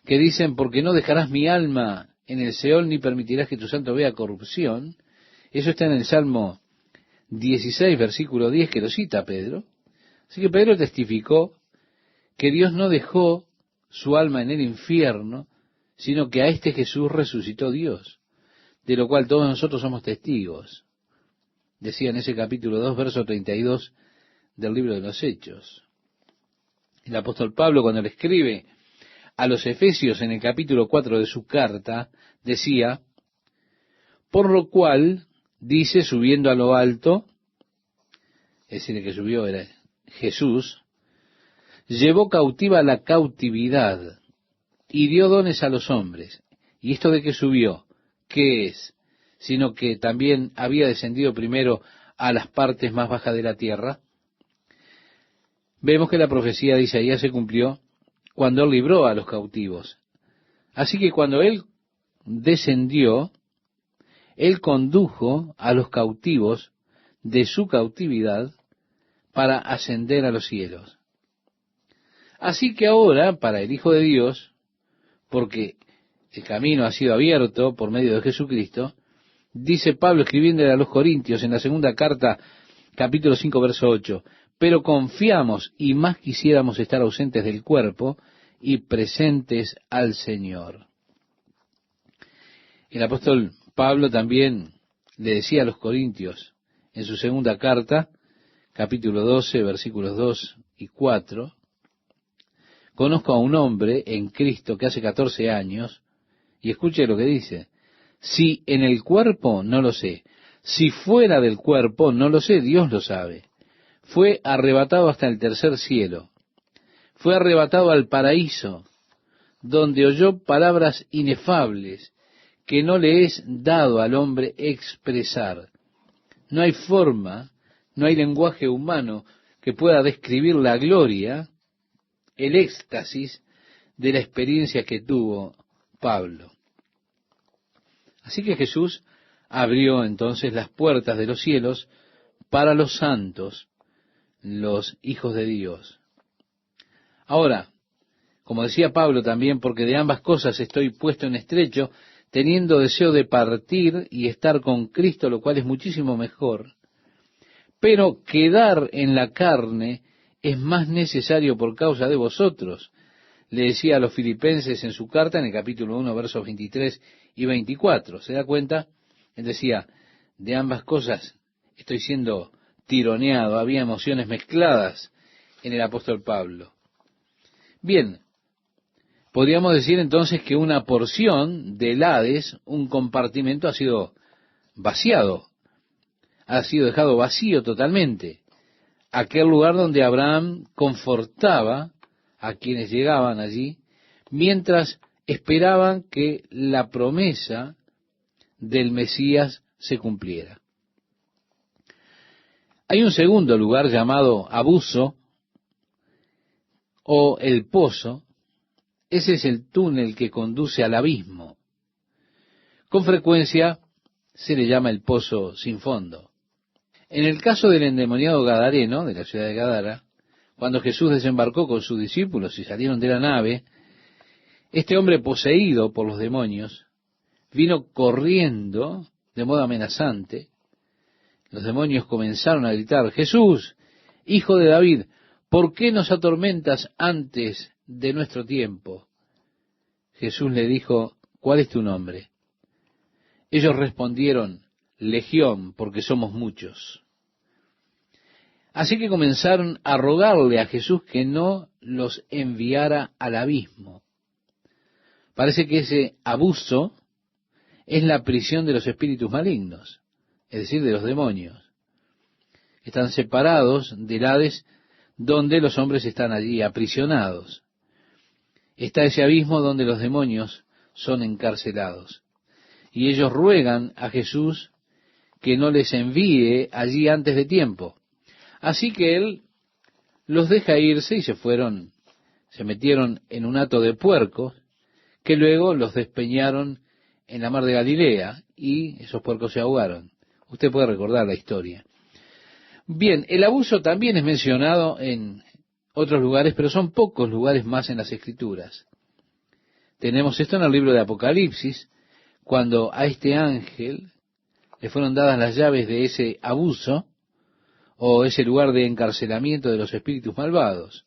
que dicen: porque no dejarás mi alma en el Seol, ni permitirás que tu santo vea corrupción. Eso está en el Salmo 16, versículo 10, que lo cita Pedro. Así que Pedro testificó que Dios no dejó su alma en el infierno, sino que a este Jesús resucitó Dios, de lo cual todos nosotros somos testigos. Decía en ese capítulo 2, verso 32 del libro de los Hechos. El apóstol Pablo, cuando le escribe a los Efesios en el capítulo 4 de su carta, decía: por lo cual, dice, subiendo a lo alto, es decir, el que subió era Jesús, llevó cautiva la cautividad y dio dones a los hombres. ¿Y esto de que subió, qué es? Sino que también había descendido primero a las partes más bajas de la tierra. Vemos que la profecía de Isaías se cumplió cuando él libró a los cautivos. Así que cuando él descendió, él condujo a los cautivos de su cautividad para ascender a los cielos. Así que ahora, para el Hijo de Dios, porque el camino ha sido abierto por medio de Jesucristo, dice Pablo escribiéndole a los Corintios en la segunda carta, capítulo 5, verso 8, pero confiamos y más quisiéramos estar ausentes del cuerpo y presentes al Señor. El apóstol Pablo también le decía a los Corintios en su segunda carta, capítulo 12, versículos 2 y 4, conozco a un hombre en Cristo que hace 14 años, y escuche lo que dice: si en el cuerpo, no lo sé; si fuera del cuerpo, no lo sé, Dios lo sabe. Fue arrebatado hasta el tercer cielo, fue arrebatado al paraíso, donde oyó palabras inefables que no le es dado al hombre expresar. No hay forma, no hay lenguaje humano que pueda describir la gloria, el éxtasis de la experiencia que tuvo Pablo. Así que Jesús abrió entonces las puertas de los cielos para los santos, los hijos de Dios. Ahora, como decía Pablo también, porque de ambas cosas estoy puesto en estrecho, teniendo deseo de partir y estar con Cristo, lo cual es muchísimo mejor, pero quedar en la carne es más necesario por causa de vosotros. Le decía a los filipenses en su carta, en el capítulo 1, versos 23 y 24. ¿Se da cuenta? Él decía: de ambas cosas estoy siendo tironeado. Había emociones mezcladas en el apóstol Pablo. Bien, podríamos decir entonces que una porción del Hades, un compartimento, ha sido vaciado, ha sido dejado vacío totalmente. aquel lugar donde Abraham confortaba a quienes llegaban allí, mientras esperaban que la promesa del Mesías se cumpliera. Hay un segundo lugar llamado Abuso o el Pozo. Ese es el túnel que conduce al abismo. Con frecuencia se le llama el pozo sin fondo. En el caso del endemoniado gadareno, de la ciudad de Gadara, cuando Jesús desembarcó con sus discípulos y salieron de la nave, este hombre poseído por los demonios vino corriendo de modo amenazante. Los demonios comenzaron a gritar: Jesús, hijo de David, ¿por qué nos atormentas antes de nuestro tiempo? Jesús le dijo: ¿cuál es tu nombre? Ellos respondieron: Legión, porque somos muchos. Así que comenzaron a rogarle a Jesús que no los enviara al abismo. Parece que ese abuso es la prisión de los espíritus malignos, es decir, de los demonios. Están separados del Hades, donde los hombres están allí aprisionados. Está ese abismo donde los demonios son encarcelados. Y ellos ruegan a Jesús que no les envíe allí antes de tiempo. Así que Él los deja irse y se metieron en un hato de puercos, que luego los despeñaron en la mar de Galilea, y esos puercos se ahogaron. Usted puede recordar la historia. Bien, el abuso también es mencionado en otros lugares, pero son pocos lugares más en las Escrituras. Tenemos esto en el libro de Apocalipsis, cuando a este ángel le fueron dadas las llaves de ese abuso, o ese lugar de encarcelamiento de los espíritus malvados.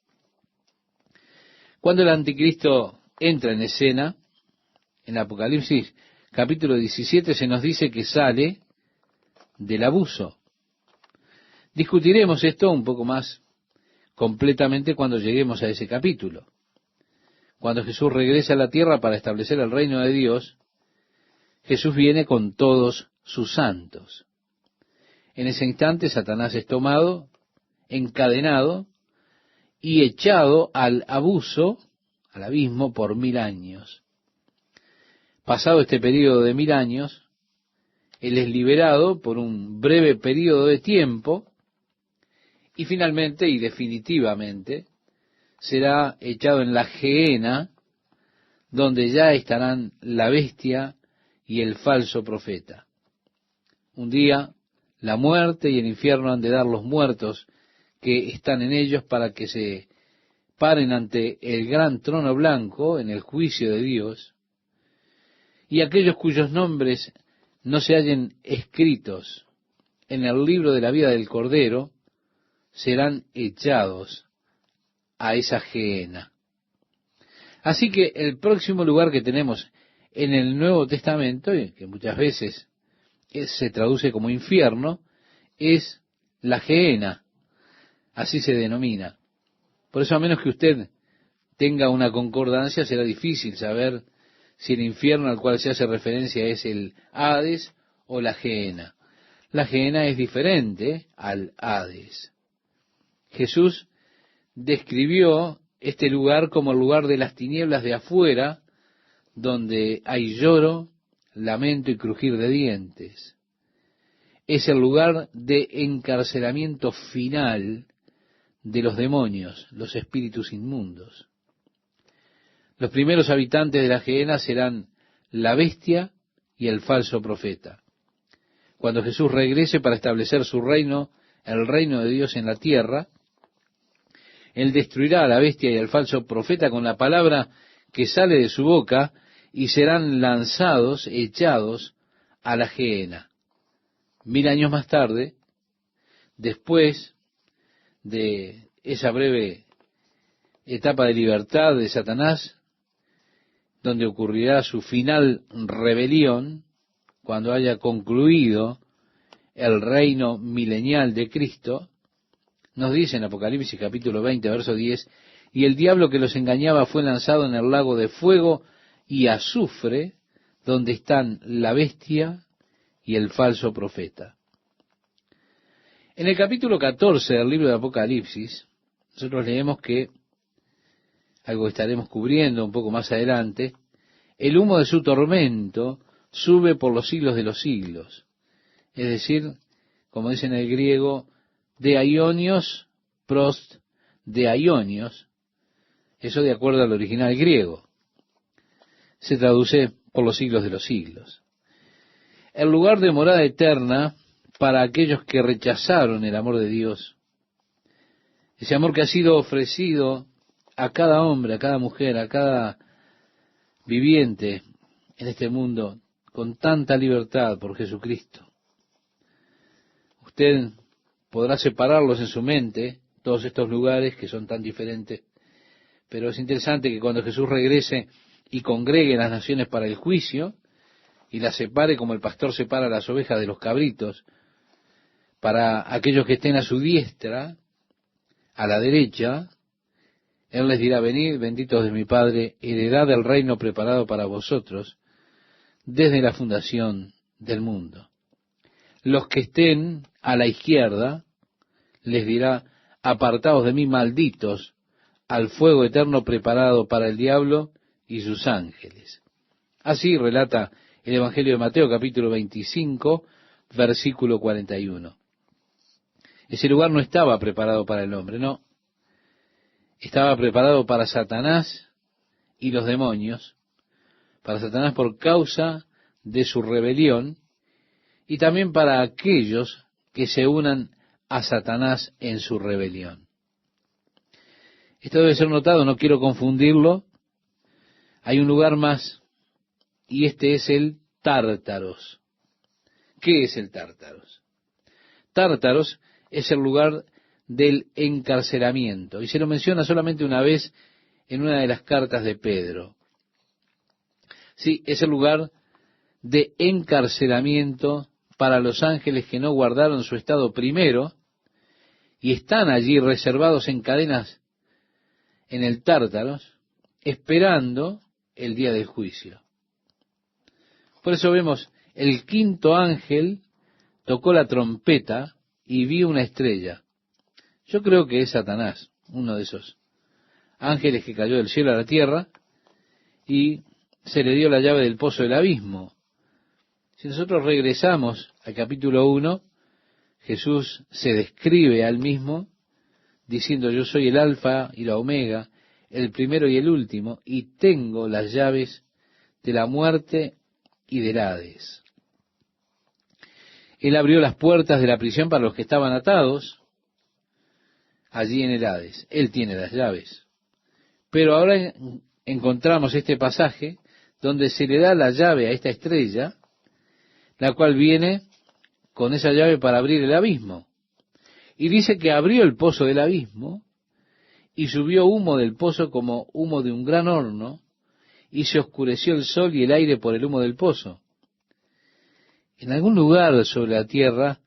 Cuando el anticristo entra en escena, en Apocalipsis capítulo 17 se nos dice que sale del abuso. Discutiremos esto un poco más completamente cuando lleguemos a ese capítulo. Cuando Jesús regresa a la tierra para establecer el reino de Dios, Jesús viene con todos sus santos. En ese instante Satanás es tomado, encadenado y echado al abuso, al abismo, por 1000 años. Pasado este periodo de 1000 años, él es liberado por un breve periodo de tiempo y finalmente y definitivamente será echado en la gehenna, donde ya estarán la bestia y el falso profeta. Un día la muerte y el infierno han de dar los muertos que están en ellos para que se paren ante el gran trono blanco en el juicio de Dios, y aquellos cuyos nombres no se hallen escritos en el libro de la vida del Cordero serán echados a esa gehenna. Así que el próximo lugar que tenemos en el Nuevo Testamento, y que muchas veces se traduce como infierno, es la gehenna, así se denomina. Por eso, a menos que usted tenga una concordancia, será difícil saber si el infierno al cual se hace referencia es el Hades o la gehenna. La gehenna es diferente al Hades. Jesús describió este lugar como el lugar de las tinieblas de afuera, donde hay lloro, lamento y crujir de dientes. Es el lugar de encarcelamiento final de los demonios, los espíritus inmundos. Los primeros habitantes de la gehenna serán la bestia y el falso profeta. Cuando Jesús regrese para establecer su reino, el reino de Dios en la tierra, Él destruirá a la bestia y al falso profeta con la palabra que sale de su boca, y serán lanzados, echados a la gehenna. 1000 años más tarde, después de esa breve etapa de libertad de Satanás, donde ocurrirá su final rebelión, cuando haya concluido el reino milenial de Cristo, nos dice en Apocalipsis capítulo 20, verso 10, y el diablo que los engañaba fue lanzado en el lago de fuego y azufre, donde están la bestia y el falso profeta. En el capítulo 14 del libro de Apocalipsis, nosotros leemos que, algo que estaremos cubriendo un poco más adelante, el humo de su tormento sube por los siglos de los siglos. Es decir, como dice en el griego, de aionios, prost de aionios, eso de acuerdo al original griego. Se traduce por los siglos de los siglos. El lugar de morada eterna para aquellos que rechazaron el amor de Dios, ese amor que ha sido ofrecido a cada hombre, a cada mujer, a cada viviente en este mundo con tanta libertad por Jesucristo. Usted podrá separarlos en su mente, todos estos lugares que son tan diferentes, pero es interesante que cuando Jesús regrese y congregue las naciones para el juicio, y las separe como el pastor separa las ovejas de los cabritos, para aquellos que estén a su diestra, a la derecha, Él les dirá: venid, benditos de mi Padre, heredad del reino preparado para vosotros desde la fundación del mundo. Los que estén a la izquierda, les dirá: apartaos de mí, malditos, al fuego eterno preparado para el diablo y sus ángeles. Así relata el Evangelio de Mateo, capítulo 25, versículo 41. Ese lugar no estaba preparado para el hombre, no. Estaba preparado para Satanás y los demonios, para Satanás por causa de su rebelión, y también para aquellos que se unan a Satanás en su rebelión. Esto debe ser notado, no quiero confundirlo. Hay un lugar más, y este es el Tártaros. ¿Qué es el Tártaros? Tártaros es el lugar del encarcelamiento, y se lo menciona solamente una vez en una de las cartas de Pedro. Sí, es el lugar de encarcelamiento para los ángeles que no guardaron su estado primero, y están allí reservados en cadenas en el Tártaros, esperando el día del juicio. Por eso vemos, el quinto ángel tocó la trompeta y vio una estrella. Yo creo que es Satanás, uno de esos ángeles que cayó del cielo a la tierra, y se le dio la llave del pozo del abismo. Si nosotros regresamos al capítulo 1, Jesús se describe a él mismo diciendo: yo soy el alfa y la omega, el primero y el último, y tengo las llaves de la muerte y del Hades. Él abrió las puertas de la prisión para los que estaban atados allí en el Hades. Él tiene las llaves. Pero ahora encontramos este pasaje donde se le da la llave a esta estrella, la cual viene con esa llave para abrir el abismo. Y dice que abrió el pozo del abismo y subió humo del pozo como humo de un gran horno, y se oscureció el sol y el aire por el humo del pozo. En algún lugar sobre la tierra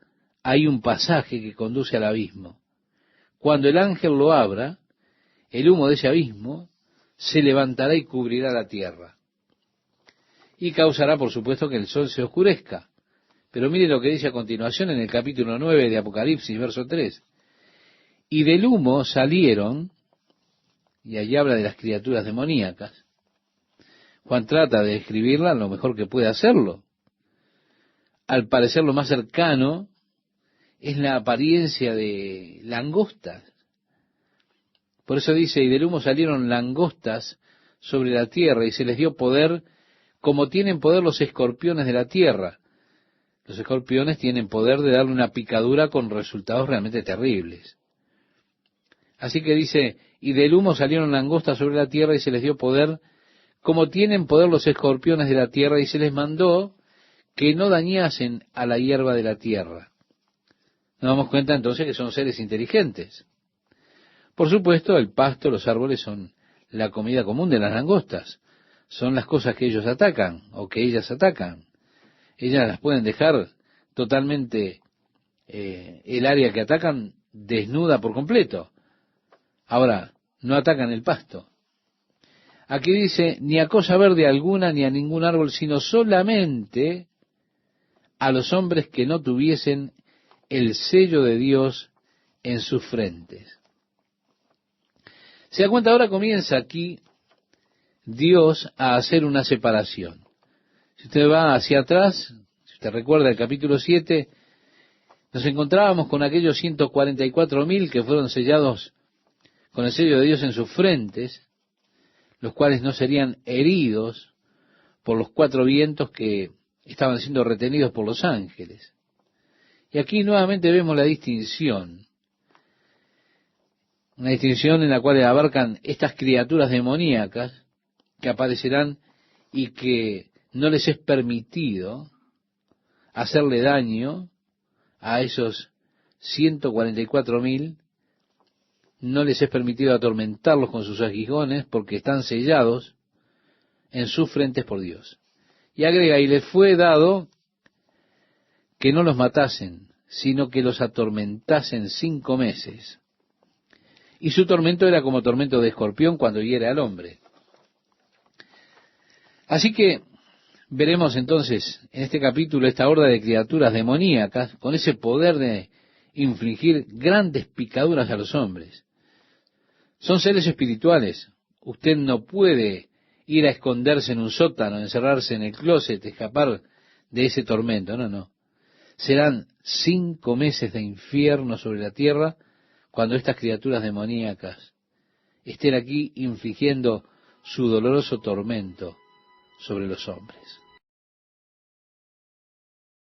hay un pasaje que conduce al abismo. Cuando el ángel lo abra, el humo de ese abismo se levantará y cubrirá la tierra. Y causará, por supuesto, que el sol se oscurezca. Pero mire lo que dice a continuación en el capítulo 9 de Apocalipsis, verso 3. Y del humo salieron, y allí habla de las criaturas demoníacas. Juan trata de describirla lo mejor que puede hacerlo. Al parecer lo más cercano es la apariencia de langostas. Por eso dice: y del humo salieron langostas sobre la tierra, y se les dio poder como tienen poder los escorpiones de la tierra. Los escorpiones tienen poder de darle una picadura con resultados realmente terribles. Así que dice: y del humo salieron langostas sobre la tierra, y se les dio poder como tienen poder los escorpiones de la tierra, y se les mandó que no dañasen a la hierba de la tierra. Nos damos cuenta entonces que son seres inteligentes. Por supuesto, el pasto, los árboles son la comida común de las langostas. Son las cosas que ellos atacan, o que ellas atacan. Ellas las pueden dejar totalmente, el área que atacan, desnuda por completo. Ahora, no atacan el pasto. Aquí dice: ni a cosa verde alguna, ni a ningún árbol, sino solamente a los hombres que no tuviesen el sello de Dios en sus frentes. Se da cuenta, ahora comienza aquí Dios a hacer una separación. Si usted va hacia atrás, si usted recuerda el capítulo 7, nos encontrábamos con aquellos 144,000 que fueron sellados con el sello de Dios en sus frentes, los cuales no serían heridos por los 4 vientos que estaban siendo retenidos por los ángeles. Y aquí nuevamente vemos la distinción, una distinción en la cual abarcan estas criaturas demoníacas que aparecerán y que no les es permitido hacerle daño a esos 144,000, no les es permitido atormentarlos con sus aguijones porque están sellados en sus frentes por Dios. Y agrega, y les fue dado que no los matasen, sino que los atormentasen 5 meses. Y su tormento era como tormento de escorpión cuando hiere al hombre. Así que veremos entonces en este capítulo esta horda de criaturas demoníacas con ese poder de infligir grandes picaduras a los hombres. Son seres espirituales. Usted no puede ir a esconderse en un sótano, encerrarse en el closet, escapar de ese tormento. No, no. Serán 5 meses de infierno sobre la tierra cuando estas criaturas demoníacas estén aquí infligiendo su doloroso tormento sobre los hombres.